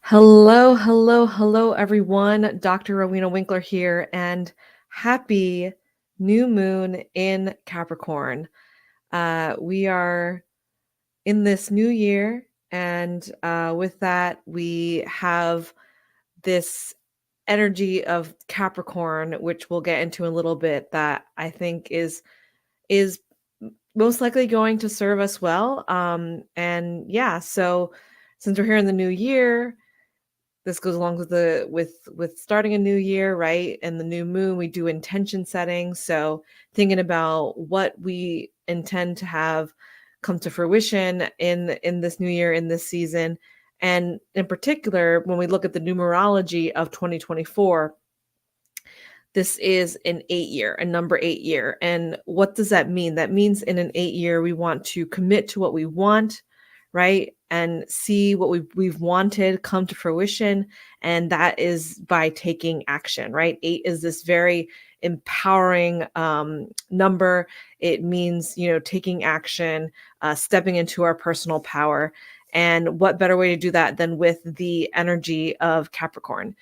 Hello, hello, hello, everyone. Dr. Rowena Winkler here, and happy new moon in Capricorn. We are in this new year, and with that, we have this energy of Capricorn, which we'll get into in a little bit. That I think is most likely going to serve us well. And yeah, so since we're here in the new year, this goes along with with starting a new year, right? And the new moon, we do intention setting. So thinking about what we intend to have come to fruition in this new year, in this season. And in particular, when we look at the numerology of 2024, this is an 8 year, a number 8 year. And what does that mean? That means in an 8 year, we want to commit to what we want, right? And see what we've wanted come to fruition. And that is by taking action, right? Eight is this very empowering number. It means, taking action, stepping into our personal power. And what better way to do that than with the energy of Capricorn?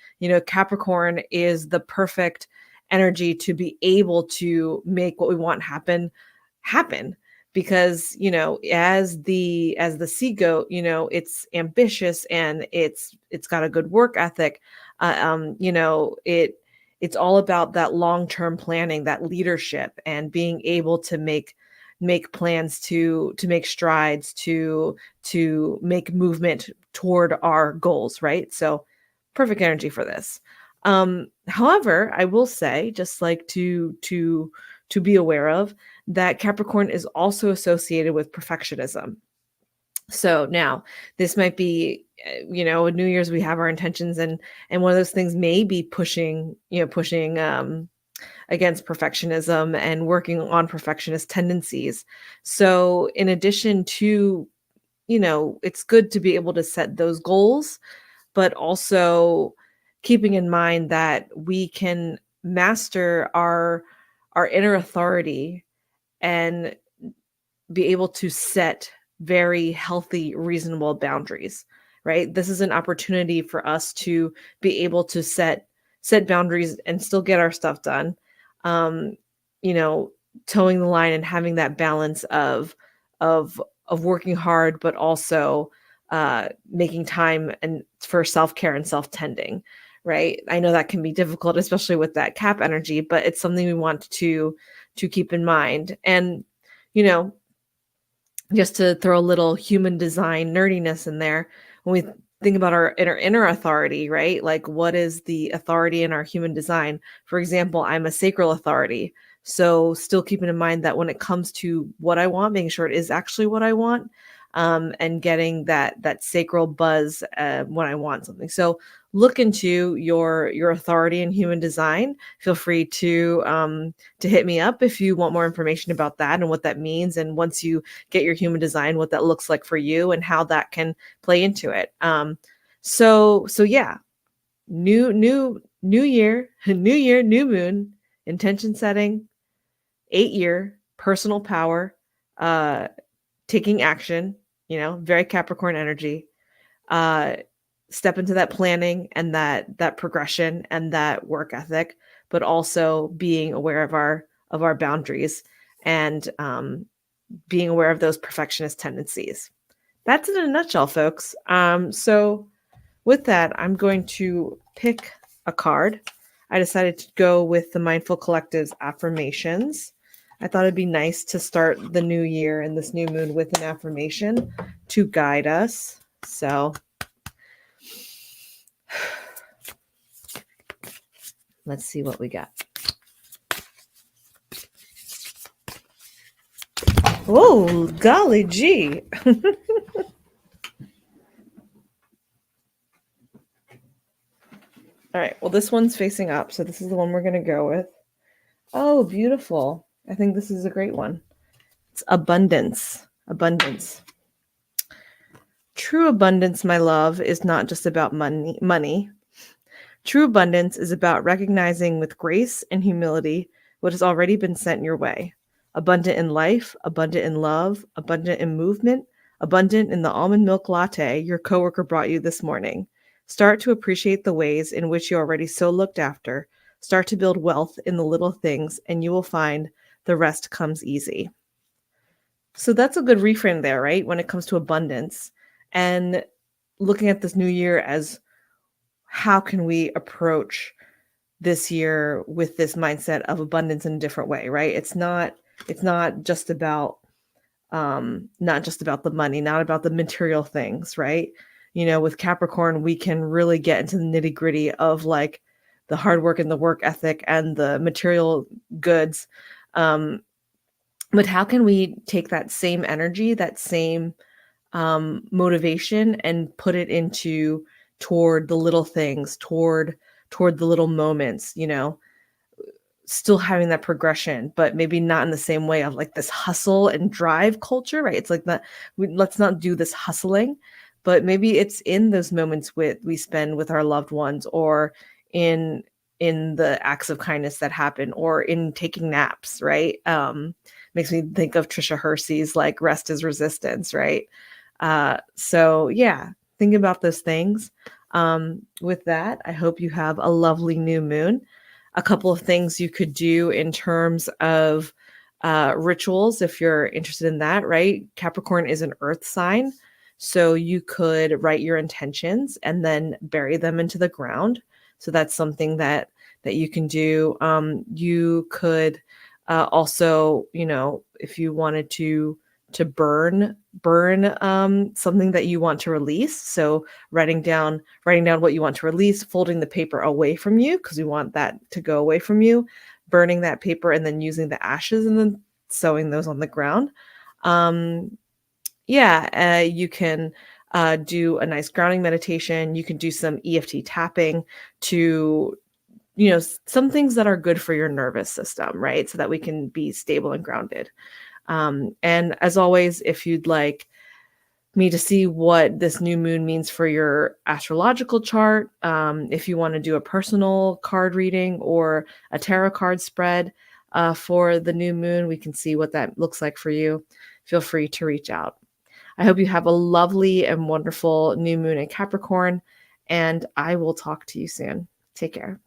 Capricorn is the perfect energy to be able to make what we want happen because as the sea goat, it's ambitious, and it's got a good work ethic. It's all about that long-term planning, that leadership, and being able to make plans, to make strides, to make movement toward our goals, right? So perfect energy for this. However, I will say, just like to be aware of, that Capricorn is also associated with perfectionism. So now this might be, in New Year's we have our intentions, and one of those things may be pushing against perfectionism and working on perfectionist tendencies. So in addition to, it's good to be able to set those goals, but also keeping in mind that we can master our inner authority and be able to set very healthy, reasonable boundaries, right? This is an opportunity for us to be able to set boundaries and still get our stuff done. Um, you know, towing the line and having that balance of working hard, but also making time and for self-care and self-tending, right? I know that can be difficult, especially with that cap energy, but it's something we want to keep in mind. And you know, just to throw a little human design nerdiness in there, when we think about our inner authority, right? Like, what is the authority in our human design? For example, I'm a sacral authority. So still keeping in mind that when it comes to what I want, making sure it is actually what I want, and getting that sacral buzz when I want something. So look into your authority in human design. Feel free to hit me up if you want more information about that and what that means. And once you get your human design, what that looks like for you and how that can play into it. So yeah, new year, new year, new moon, intention setting, 8 year, personal power, uh, taking action, very Capricorn energy. Uh, Step into that planning and that progression and that work ethic, but also being aware of our boundaries and being aware of those perfectionist tendencies. That's in a nutshell, folks. So with that, I'm going to pick a card. I decided to go with the Mindful Collective's affirmations. I thought it'd be nice to start the new year and this new moon with an affirmation to guide us. So let's see what we got. Oh, golly gee. All right, well, this one's facing up, so this is the one we're going to go with. Oh, beautiful. I think this is a great one. It's abundance. Abundance. True abundance, my love, is not just about money. True abundance is about recognizing with grace and humility what has already been sent your way. Abundant in life, abundant in love, abundant in movement, abundant in the almond milk latte your coworker brought you this morning. Start to appreciate the ways in which you're already so looked after. Start to build wealth in the little things, and you will find the rest comes easy. So that's a good reframe there, right? When it comes to abundance and looking at this new year as how can we approach this year with this mindset of abundance in a different way, right? It's not just about not just about the money, not about the material things, right? With Capricorn, we can really get into the nitty-gritty of like the hard work and the work ethic and the material goods. Um, but how can we take that same energy, that same motivation and put it into toward the little things, toward the little moments, still having that progression, but maybe not in the same way of like this hustle and drive culture, right? It's like that let's not do this hustling, but maybe it's in those moments we spend with our loved ones or in in the acts of kindness that happen or in taking naps, right? Makes me think of Trisha Hersey's like rest is resistance, right? So yeah, think about those things. With that, I hope you have a lovely new moon. A couple of things you could do in terms of rituals if you're interested in that, right? Capricorn is an earth sign. So you could write your intentions and then bury them into the ground. So that's something that you can do. You could also, if you wanted to burn something that you want to release. So writing down what you want to release, folding the paper away from you because you want that to go away from you, burning that paper and then using the ashes and then sewing those on the ground. Yeah, you can do a nice grounding meditation. You can do some EFT tapping to, some things that are good for your nervous system, right? So that we can be stable and grounded. And as always, if you'd like me to see what this new moon means for your astrological chart, if you want to do a personal card reading or a tarot card spread for the new moon, we can see what that looks like for you. Feel free to reach out. I hope you have a lovely and wonderful new moon in Capricorn, and I will talk to you soon. Take care.